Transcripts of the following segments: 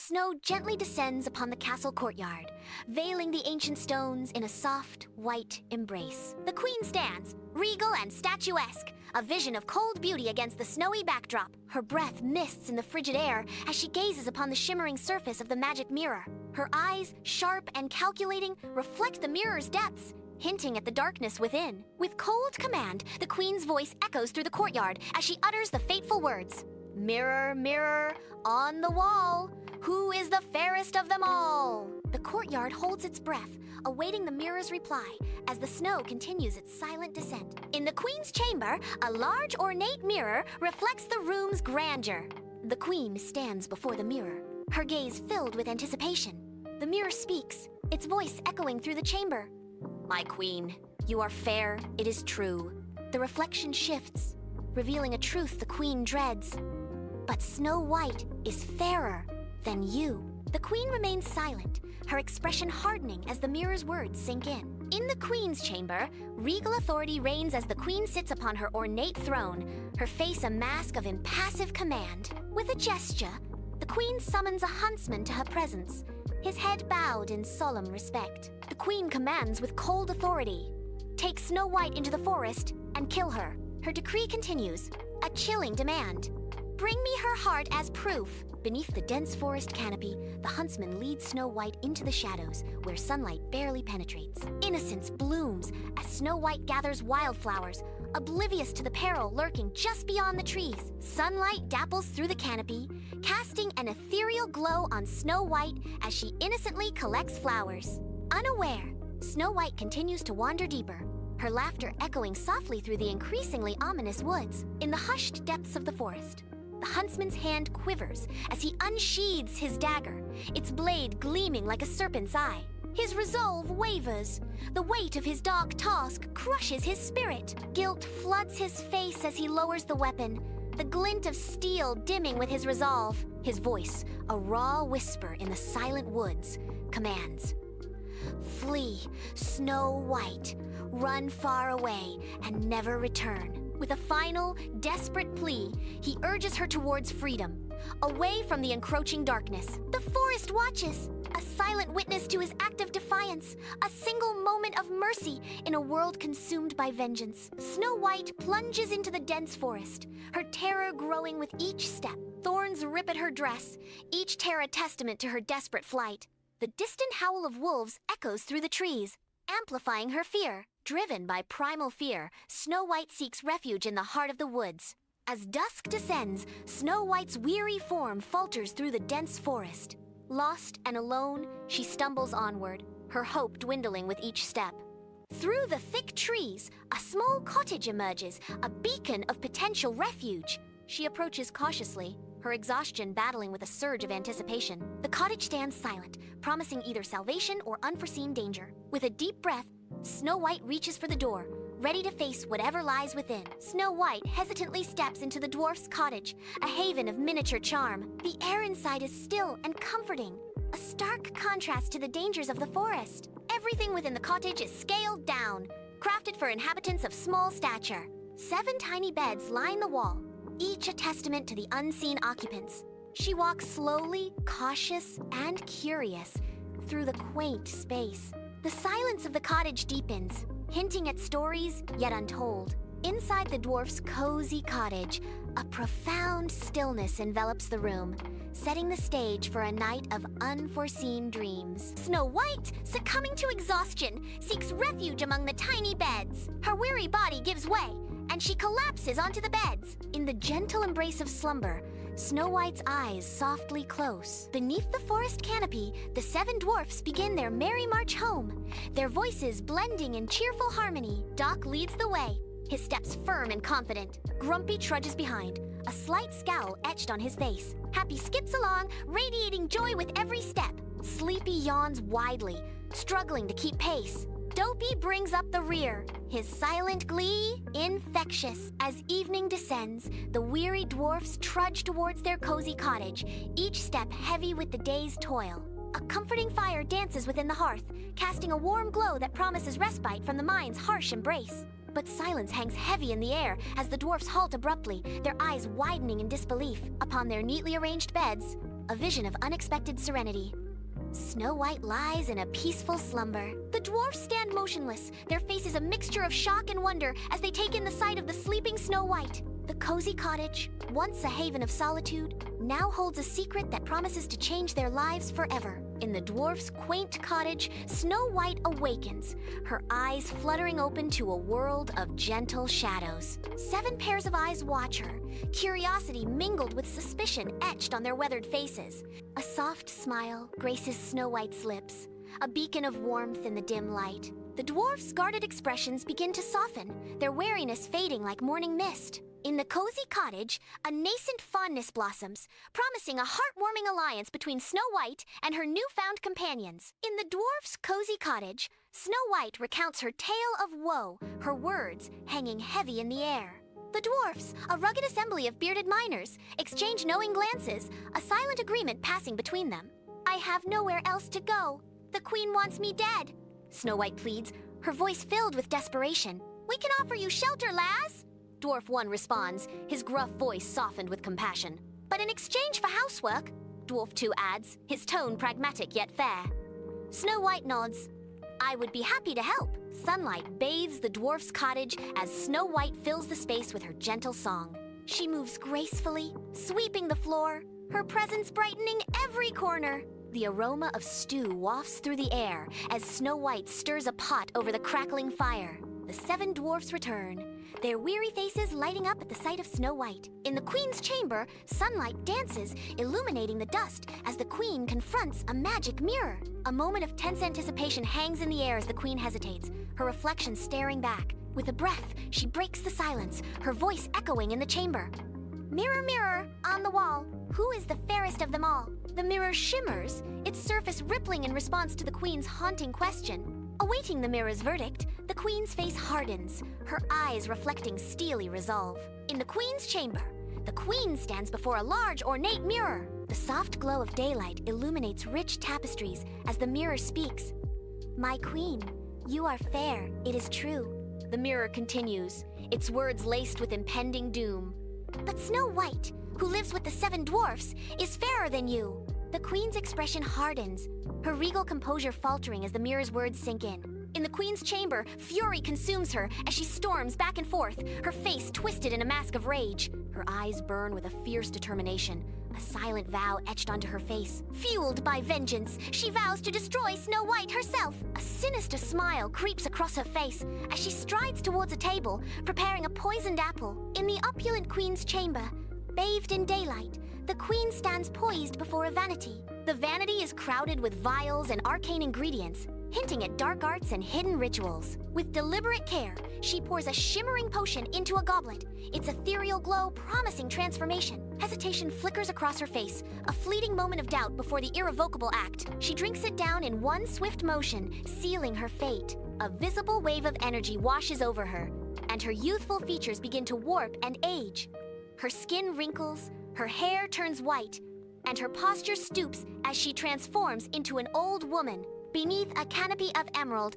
Snow gently descends upon the castle courtyard, veiling the ancient stones in a soft, white embrace. The queen stands, regal and statuesque, a vision of cold beauty against the snowy backdrop. Her breath mists in the frigid air as she gazes upon the shimmering surface of the magic mirror. Her eyes, sharp and calculating, reflect the mirror's depths, hinting at the darkness within. With cold command, the queen's voice echoes through the courtyard as she utters the fateful words, "Mirror, mirror, on the wall, who is the fairest of them all?" The courtyard holds its breath, awaiting the mirror's reply as the snow continues its silent descent. In the queen's chamber, a large ornate mirror reflects the room's grandeur. The queen stands before the mirror, her gaze filled with anticipation. The mirror speaks, its voice echoing through the chamber. "My queen, you are fair, it is true." The reflection shifts, revealing a truth the queen dreads. "But Snow White is fairer than you." The queen remains silent, her expression hardening as the mirror's words sink in. In the queen's chamber, regal authority reigns as the queen sits upon her ornate throne, her face a mask of impassive command. With a gesture, the queen summons a huntsman to her presence, his head bowed in solemn respect. The queen commands with cold authority, "Take Snow White into the forest and kill her." Her decree continues, a chilling demand. "Bring me her heart as proof." Beneath the dense forest canopy, the huntsman leads Snow White into the shadows, where sunlight barely penetrates. Innocence blooms as Snow White gathers wildflowers, oblivious to the peril lurking just beyond the trees. Sunlight dapples through the canopy, casting an ethereal glow on Snow White as she innocently collects flowers. Unaware, Snow White continues to wander deeper, her laughter echoing softly through the increasingly ominous woods. In the hushed depths of the forest, the huntsman's hand quivers as he unsheathes his dagger, its blade gleaming like a serpent's eye. His resolve wavers. The weight of his dark task crushes his spirit. Guilt floods his face as he lowers the weapon, the glint of steel dimming with his resolve. His voice, a raw whisper in the silent woods, commands, "Flee, Snow White. Run far away and never return." With a final, desperate plea, he urges her towards freedom, away from the encroaching darkness. The forest watches, a silent witness to his act of defiance, a single moment of mercy in a world consumed by vengeance. Snow White plunges into the dense forest, her terror growing with each step. Thorns rip at her dress, each tear a testament to her desperate flight. The distant howl of wolves echoes through the trees, amplifying her fear. Driven by primal fear, Snow White seeks refuge in the heart of the woods. As dusk descends, Snow White's weary form falters through the dense forest. Lost and alone, she stumbles onward, her hope dwindling with each step. Through the thick trees, a small cottage emerges, a beacon of potential refuge. She approaches cautiously, her exhaustion battling with a surge of anticipation. The cottage stands silent, promising either salvation or unforeseen danger. With a deep breath, Snow White reaches for the door, ready to face whatever lies within. Snow White hesitantly steps into the dwarf's cottage, a haven of miniature charm. The air inside is still and comforting, a stark contrast to the dangers of the forest. Everything within the cottage is scaled down, crafted for inhabitants of small stature. 7 tiny beds line the wall, each a testament to the unseen occupants. She walks slowly, cautious, and curious through the quaint space. The silence of the cottage deepens, hinting at stories yet untold. Inside the dwarf's cozy cottage, a profound stillness envelops the room, setting the stage for a night of unforeseen dreams. Snow White, succumbing to exhaustion, seeks refuge among the tiny beds. Her weary body gives way, and she collapses onto the beds. In the gentle embrace of slumber, Snow White's eyes softly close. Beneath the forest canopy, the 7 dwarfs begin their merry march home, their voices blending in cheerful harmony. Doc leads the way, his steps firm and confident. Grumpy trudges behind, a slight scowl etched on his face. Happy skips along, radiating joy with every step. Sleepy yawns widely, struggling to keep pace. Dopey brings up the rear, his silent glee infectious. As evening descends, the weary dwarfs trudge towards their cozy cottage, each step heavy with the day's toil. A comforting fire dances within the hearth, casting a warm glow that promises respite from the mind's harsh embrace. But silence hangs heavy in the air as the dwarfs halt abruptly, their eyes widening in disbelief. Upon their neatly arranged beds, a vision of unexpected serenity. Snow White lies in a peaceful slumber. The dwarfs stand motionless, their faces a mixture of shock and wonder as they take in the sight of the sleeping Snow White. The cozy cottage, once a haven of solitude, now holds a secret that promises to change their lives forever. In the dwarfs' quaint cottage, Snow White awakens, her eyes fluttering open to a world of gentle shadows. 7 pairs of eyes watch her, curiosity mingled with suspicion etched on their weathered faces. A soft smile graces Snow White's lips, a beacon of warmth in the dim light. The dwarfs' guarded expressions begin to soften, their wariness fading like morning mist. In the cozy cottage, a nascent fondness blossoms, promising a heartwarming alliance between Snow White and her newfound companions. In the dwarf's cozy cottage, Snow White recounts her tale of woe, her words hanging heavy in the air. The dwarfs, a rugged assembly of bearded miners, exchange knowing glances, a silent agreement passing between them. "I have nowhere else to go. The queen wants me dead," Snow White pleads, her voice filled with desperation. "We can offer you shelter, lass," Dwarf 1 responds, his gruff voice softened with compassion. "But in exchange for housework," Dwarf 2 adds, his tone pragmatic yet fair. Snow White nods. "I would be happy to help." Sunlight bathes the dwarf's cottage as Snow White fills the space with her gentle song. She moves gracefully, sweeping the floor, her presence brightening every corner. The aroma of stew wafts through the air as Snow White stirs a pot over the crackling fire. The 7 dwarfs return, their weary faces lighting up at the sight of Snow White. In the queen's chamber, sunlight dances, illuminating the dust as the queen confronts a magic mirror. A moment of tense anticipation hangs in the air as the queen hesitates, her reflection staring back. With a breath, she breaks the silence, her voice echoing in the chamber. "Mirror, mirror, on the wall, who is the fairest of them all?" The mirror shimmers, its surface rippling in response to the queen's haunting question. Awaiting the mirror's verdict, the queen's face hardens, her eyes reflecting steely resolve. In the queen's chamber, the queen stands before a large, ornate mirror. The soft glow of daylight illuminates rich tapestries as the mirror speaks. "My queen, you are fair, it is true." The mirror continues, its words laced with impending doom. "But Snow White, who lives with the 7 dwarfs, is fairer than you." The queen's expression hardens, her regal composure faltering as the mirror's words sink in. In the queen's chamber, fury consumes her as she storms back and forth, her face twisted in a mask of rage. Her eyes burn with a fierce determination, a silent vow etched onto her face. Fueled by vengeance, she vows to destroy Snow White herself. A sinister smile creeps across her face as she strides towards a table, preparing a poisoned apple. In the opulent queen's chamber, bathed in daylight, the queen stands poised before a vanity. The vanity is crowded with vials and arcane ingredients, hinting at dark arts and hidden rituals. With deliberate care, she pours a shimmering potion into a goblet, its ethereal glow promising transformation. Hesitation flickers across her face, a fleeting moment of doubt before the irrevocable act. She drinks it down in one swift motion, sealing her fate. A visible wave of energy washes over her, and her youthful features begin to warp and age. Her skin wrinkles, her hair turns white, and her posture stoops as she transforms into an old woman. Beneath a canopy of emerald,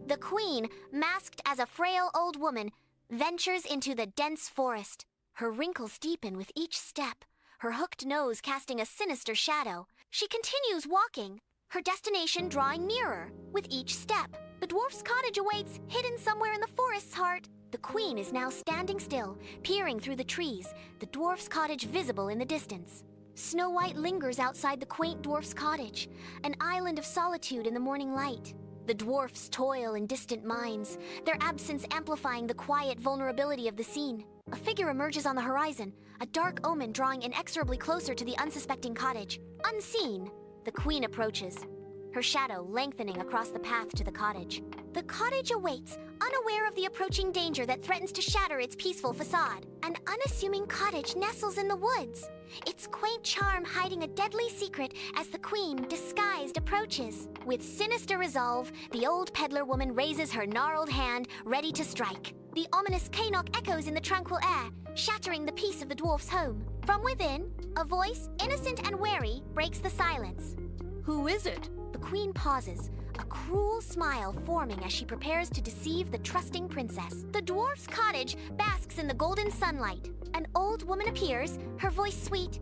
the queen, masked as a frail old woman, ventures into the dense forest. Her wrinkles deepen with each step, her hooked nose casting a sinister shadow. She continues walking, her destination drawing nearer with each step. The dwarf's cottage awaits, hidden somewhere in the forest's heart. The queen is now standing still, peering through the trees, the dwarf's cottage visible in the distance. Snow White lingers outside the quaint dwarf's cottage, an island of solitude in the morning light. The dwarfs toil in distant mines, their absence amplifying the quiet vulnerability of the scene. A figure emerges on the horizon, a dark omen drawing inexorably closer to the unsuspecting cottage. Unseen, the queen approaches, her shadow lengthening across the path to the cottage. The cottage awaits, unaware of the approaching danger that threatens to shatter its peaceful facade. An unassuming cottage nestles in the woods, its quaint charm hiding a deadly secret as the queen, disguised, approaches. With sinister resolve, the old peddler woman raises her gnarled hand, ready to strike. The ominous K-knock echoes in the tranquil air, shattering the peace of the dwarf's home. From within, a voice, innocent and wary, breaks the silence. "Who is it?" The queen pauses, a cruel smile forming as she prepares to deceive the trusting princess. The dwarf's cottage basks in the golden sunlight. An old woman appears, her voice sweet.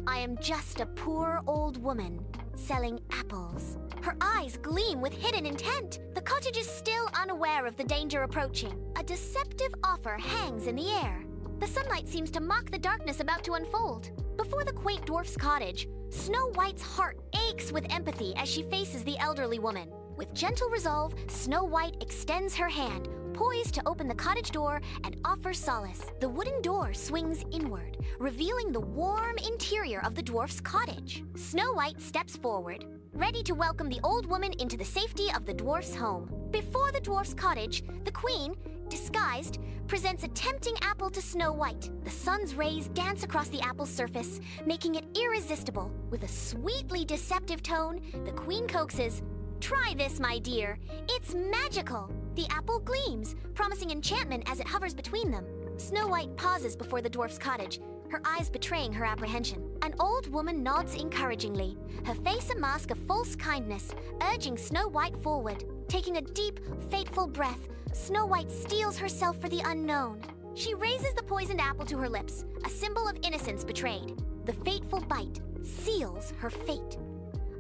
I am just a poor old woman selling apples." Her eyes gleam with hidden intent. The cottage is still unaware of the danger approaching. A deceptive offer hangs in the air. The sunlight seems to mock the darkness about to unfold. Before the quaint dwarf's cottage, Snow White's heart aches with empathy as she faces the elderly woman. With gentle resolve, Snow White extends her hand, poised to open the cottage door and offer solace. The wooden door swings inward, revealing the warm interior of the dwarf's cottage. Snow White steps forward, ready to welcome the old woman into the safety of the dwarf's home. Before the dwarf's cottage, the queen, disguised, presents a tempting apple to Snow White. The sun's rays dance across the apple's surface, making it irresistible. With a sweetly deceptive tone, the queen coaxes, "Try this, my dear. It's magical." The apple gleams, promising enchantment as it hovers between them. Snow White pauses before the dwarf's cottage, her eyes betraying her apprehension. An old woman nods encouragingly, her face a mask of false kindness, urging Snow White forward. Taking a deep, fateful breath, Snow White steels herself for the unknown. She raises the poisoned apple to her lips, a symbol of innocence betrayed. The fateful bite seals her fate.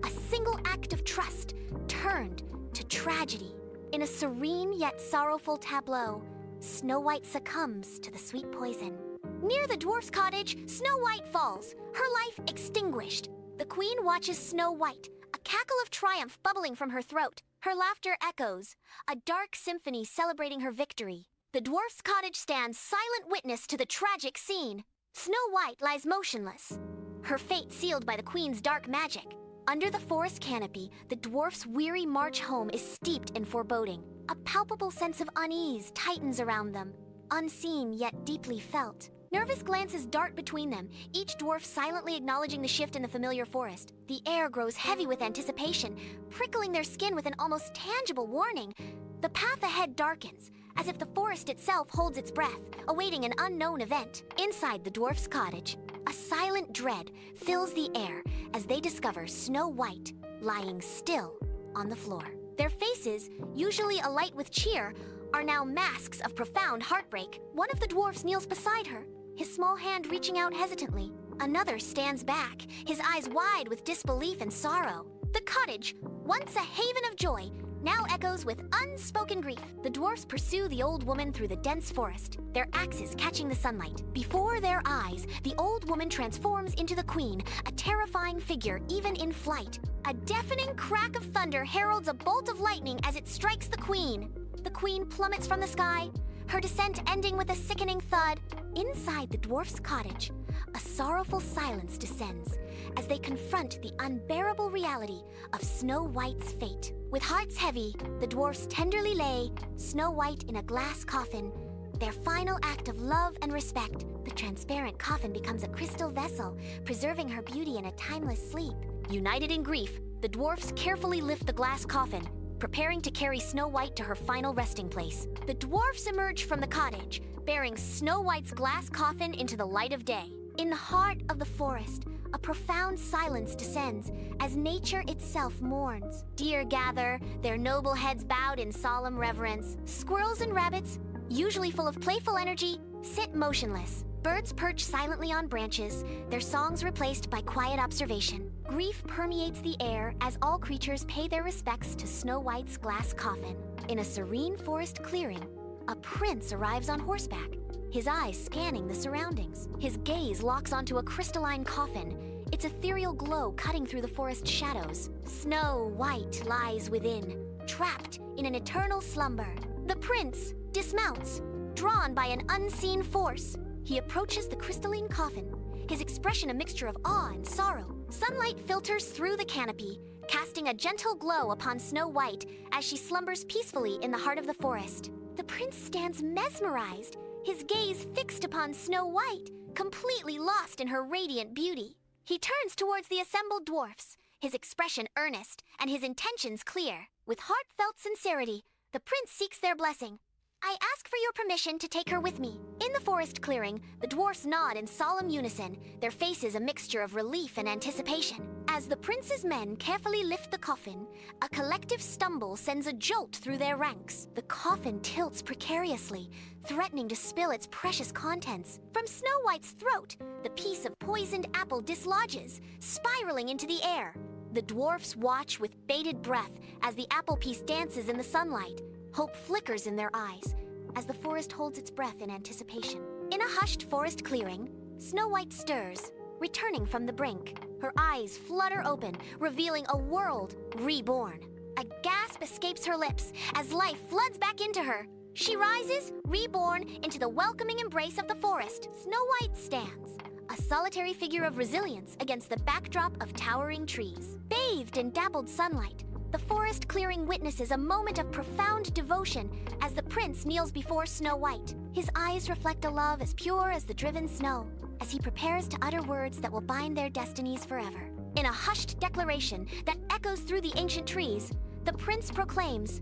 A single act of trust turned to tragedy. In a serene yet sorrowful tableau, Snow White succumbs to the sweet poison. Near the dwarf's cottage, Snow White falls, her life extinguished. The queen watches Snow White, a cackle of triumph bubbling from her throat. Her laughter echoes, a dark symphony celebrating her victory. The dwarf's cottage stands silent witness to the tragic scene. Snow White lies motionless, her fate sealed by the queen's dark magic. Under the forest canopy, the dwarf's weary march home is steeped in foreboding. A palpable sense of unease tightens around them, unseen yet deeply felt. Nervous glances dart between them, each dwarf silently acknowledging the shift in the familiar forest. The air grows heavy with anticipation, prickling their skin with an almost tangible warning. The path ahead darkens, as if the forest itself holds its breath, awaiting an unknown event. Inside the dwarf's cottage, a silent dread fills the air as they discover Snow White lying still on the floor. Their faces, usually alight with cheer, are now masks of profound heartbreak. One of the dwarfs kneels beside her, his small hand reaching out hesitantly. Another stands back, his eyes wide with disbelief and sorrow. The cottage, once a haven of joy, now echoes with unspoken grief. The dwarfs pursue the old woman through the dense forest, their axes catching the sunlight. Before their eyes, the old woman transforms into the queen, a terrifying figure even in flight. A deafening crack of thunder heralds a bolt of lightning as it strikes the queen. The queen plummets from the sky, her descent ending with a sickening thud. Inside the dwarf's cottage, a sorrowful silence descends as they confront the unbearable reality of Snow White's fate. With hearts heavy, the dwarfs tenderly lay Snow White in a glass coffin, their final act of love and respect. The transparent coffin becomes a crystal vessel, preserving her beauty in a timeless sleep. United in grief, the dwarfs carefully lift the glass coffin, preparing to carry Snow White to her final resting place. The dwarfs emerge from the cottage, bearing Snow White's glass coffin into the light of day. In the heart of the forest, a profound silence descends as nature itself mourns. Deer gather, their noble heads bowed in solemn reverence. Squirrels and rabbits, usually full of playful energy, sit motionless. Birds perch silently on branches, their songs replaced by quiet observation. Grief permeates the air as all creatures pay their respects to Snow White's glass coffin. In a serene forest clearing, a prince arrives on horseback, his eyes scanning the surroundings. His gaze locks onto a crystalline coffin, its ethereal glow cutting through the forest shadows. Snow White lies within, trapped in an eternal slumber. The prince dismounts, drawn by an unseen force. He approaches the crystalline coffin, his expression a mixture of awe and sorrow. Sunlight filters through the canopy, casting a gentle glow upon Snow White as she slumbers peacefully in the heart of the forest. The prince stands mesmerized, his gaze fixed upon Snow White, completely lost in her radiant beauty. He turns towards the assembled dwarfs, his expression earnest and his intentions clear. With heartfelt sincerity, the prince seeks their blessing. "I ask for your permission to take her with me." In the forest clearing, the dwarfs nod in solemn unison, their faces a mixture of relief and anticipation. As the prince's men carefully lift the coffin, a collective stumble sends a jolt through their ranks. The coffin tilts precariously, threatening to spill its precious contents. From Snow White's throat, the piece of poisoned apple dislodges, spiraling into the air. The dwarfs watch with bated breath as the apple piece dances in the sunlight. Hope flickers in their eyes as the forest holds its breath in anticipation. In a hushed forest clearing, Snow White stirs, returning from the brink. Her eyes flutter open, revealing a world reborn. A gasp escapes her lips as life floods back into her. She rises, reborn, into the welcoming embrace of the forest. Snow White stands, a solitary figure of resilience against the backdrop of towering trees. Bathed in dappled sunlight, the forest clearing witnesses a moment of profound devotion as the prince kneels before Snow White. His eyes reflect a love as pure as the driven snow, as he prepares to utter words that will bind their destinies forever. In a hushed declaration that echoes through the ancient trees, the prince proclaims,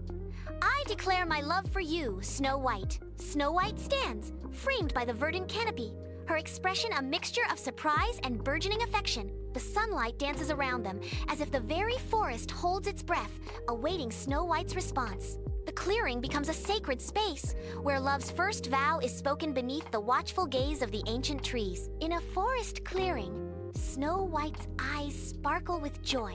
"I declare my love for you, Snow White." Snow White stands, framed by the verdant canopy, her expression a mixture of surprise and burgeoning affection. The sunlight dances around them, as if the very forest holds its breath, awaiting Snow White's response. The clearing becomes a sacred space, where love's first vow is spoken beneath the watchful gaze of the ancient trees. In a forest clearing, Snow White's eyes sparkle with joy,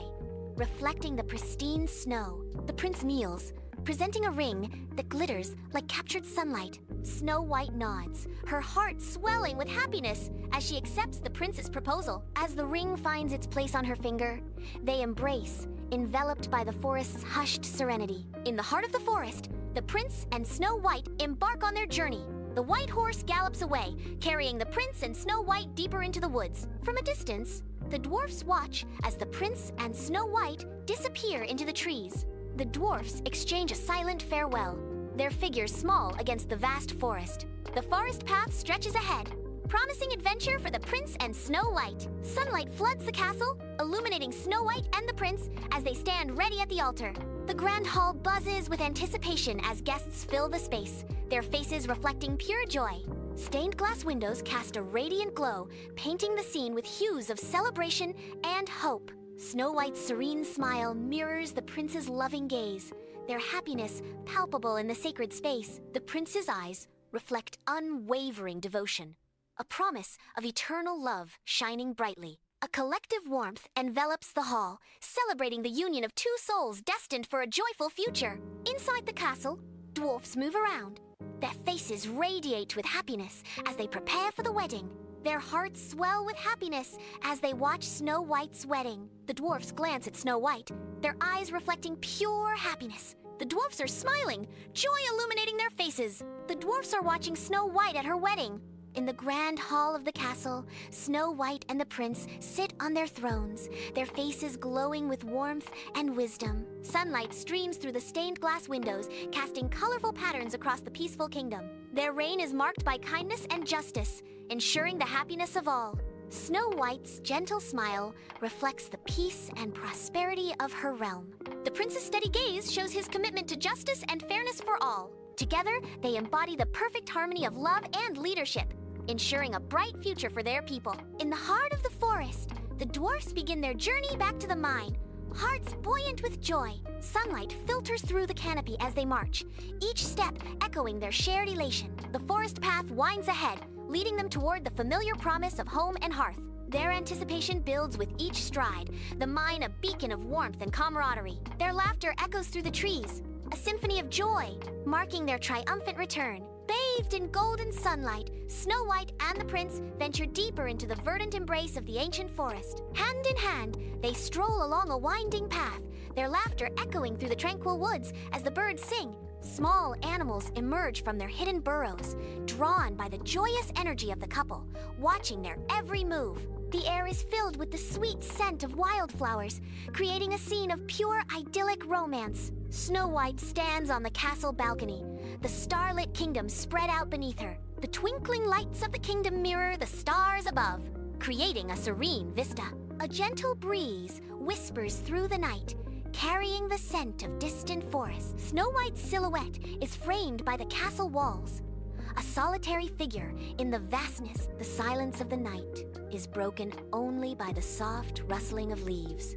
reflecting the pristine snow. The prince kneels, presenting a ring that glitters like captured sunlight. Snow White nods, her heart swelling with happiness as she accepts the prince's proposal. As the ring finds its place on her finger, they embrace, enveloped by the forest's hushed serenity. In the heart of the forest, the prince and Snow White embark on their journey. The white horse gallops away, carrying the prince and Snow White deeper into the woods. From a distance, the dwarfs watch as the prince and Snow White disappear into the trees. The dwarfs exchange a silent farewell, their figures small against the vast forest. The forest path stretches ahead, promising adventure for the prince and Snow White. Sunlight floods the castle, illuminating Snow White and the prince as they stand ready at the altar. The grand hall buzzes with anticipation as guests fill the space, their faces reflecting pure joy. Stained glass windows cast a radiant glow, painting the scene with hues of celebration and hope. Snow White's serene smile mirrors the prince's loving gaze, their happiness palpable in the sacred space. The prince's eyes reflect unwavering devotion, a promise of eternal love shining brightly. A collective warmth envelops the hall, celebrating the union of two souls destined for a joyful future. Inside the castle, dwarfs move around. Their faces radiate with happiness as they prepare for the wedding. Their hearts swell with happiness as they watch Snow White's wedding. The dwarfs glance at Snow White, their eyes reflecting pure happiness. The dwarfs are smiling, joy illuminating their faces. The dwarfs are watching Snow White at her wedding. In the grand hall of the castle, Snow White and the prince sit on their thrones, their faces glowing with warmth and wisdom. Sunlight streams through the stained glass windows, casting colorful patterns across the peaceful kingdom. Their reign is marked by kindness and justice, ensuring the happiness of all. Snow White's gentle smile reflects the peace and prosperity of her realm. The prince's steady gaze shows his commitment to justice and fairness for all. Together, they embody the perfect harmony of love and leadership, ensuring a bright future for their people. In the heart of the forest, the dwarfs begin their journey back to the mine, hearts buoyant with joy. Sunlight filters through the canopy as they march, each step echoing their shared elation. The forest path winds ahead, leading them toward the familiar promise of home and hearth. Their anticipation builds with each stride, the mine a beacon of warmth and camaraderie. Their laughter echoes through the trees, a symphony of joy, marking their triumphant return. Bathed in golden sunlight, Snow White and the prince venture deeper into the verdant embrace of the ancient forest. Hand in hand, they stroll along a winding path, their laughter echoing through the tranquil woods as the birds sing. Small animals emerge from their hidden burrows, drawn by the joyous energy of the couple, watching their every move. The air is filled with the sweet scent of wildflowers, creating a scene of pure idyllic romance. Snow White stands on the castle balcony, the starlit kingdom spread out beneath her. The twinkling lights of the kingdom mirror the stars above, creating a serene vista. A gentle breeze whispers through the night, carrying the scent of distant forests. Snow White's silhouette is framed by the castle walls, a solitary figure in the vastness, the silence of the night is broken only by the soft rustling of leaves.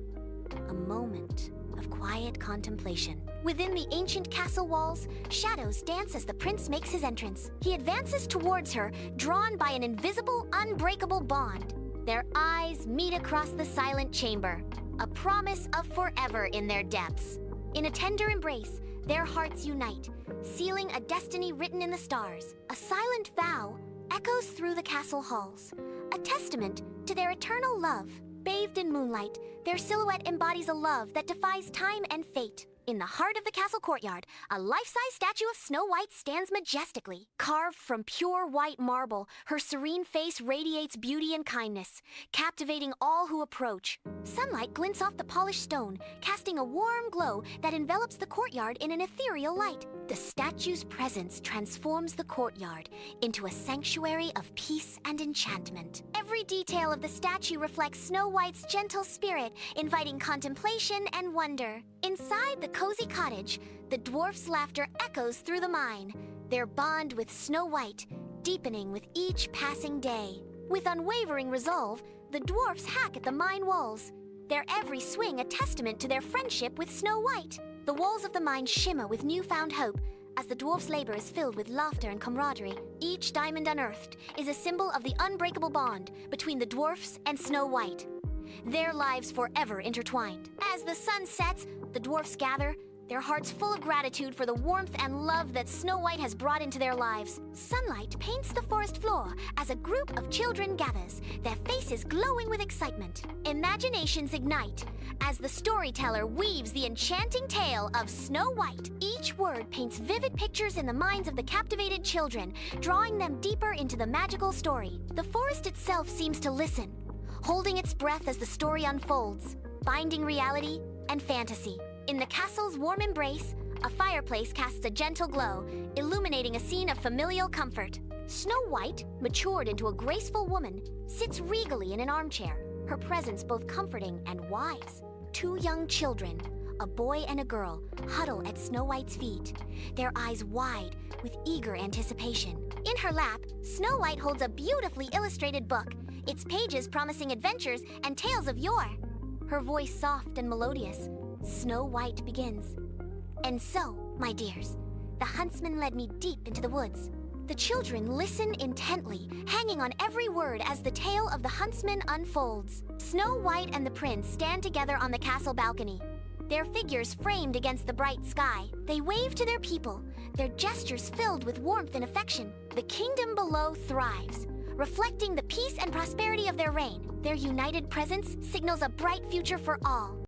A moment of quiet contemplation. Within the ancient castle walls, shadows dance as the prince makes his entrance. He advances towards her, drawn by an invisible, unbreakable bond. Their eyes meet across the silent chamber, a promise of forever in their depths. In a tender embrace, their hearts unite, sealing a destiny written in the stars. A silent vow echoes through the castle halls, a testament to their eternal love. Bathed in moonlight, their silhouette embodies a love that defies time and fate. In the heart of the castle courtyard, a life-size statue of Snow White stands majestically. Carved from pure white marble, her serene face radiates beauty and kindness, captivating all who approach. Sunlight glints off the polished stone, casting a warm glow that envelops the courtyard in an ethereal light. The statue's presence transforms the courtyard into a sanctuary of peace and enchantment. Every detail of the statue reflects Snow White's gentle spirit, inviting contemplation and wonder. Inside the cozy cottage, the dwarfs' laughter echoes through the mine, their bond with Snow White deepening with each passing day. With unwavering resolve, the dwarfs hack at the mine walls, their every swing a testament to their friendship with Snow White. The walls of the mine shimmer with newfound hope as the dwarfs' labor is filled with laughter and camaraderie. Each diamond unearthed is a symbol of the unbreakable bond between the dwarfs and Snow White, their lives forever intertwined. As the sun sets, the dwarfs gather, their hearts full of gratitude for the warmth and love that Snow White has brought into their lives. Sunlight paints the forest floor as a group of children gathers, their faces glowing with excitement. Imaginations ignite as the storyteller weaves the enchanting tale of Snow White. Each word paints vivid pictures in the minds of the captivated children, drawing them deeper into the magical story. The forest itself seems to listen, holding its breath as the story unfolds, binding reality and fantasy. In the castle's warm embrace, a fireplace casts a gentle glow, illuminating a scene of familial comfort. Snow White, matured into a graceful woman, sits regally in an armchair, her presence both comforting and wise. Two young children, a boy and a girl, huddle at Snow White's feet, their eyes wide with eager anticipation. In her lap, Snow White holds a beautifully illustrated book, its pages promising adventures and tales of yore. Her voice soft and melodious, Snow White begins. And so, my dears, the huntsman led me deep into the woods. The children listen intently, hanging on every word as the tale of the huntsman unfolds. Snow White and the prince stand together on the castle balcony, their figures framed against the bright sky. They wave to their people, their gestures filled with warmth and affection. The kingdom below thrives, reflecting the peace and prosperity of their reign. Their united presence signals a bright future for all.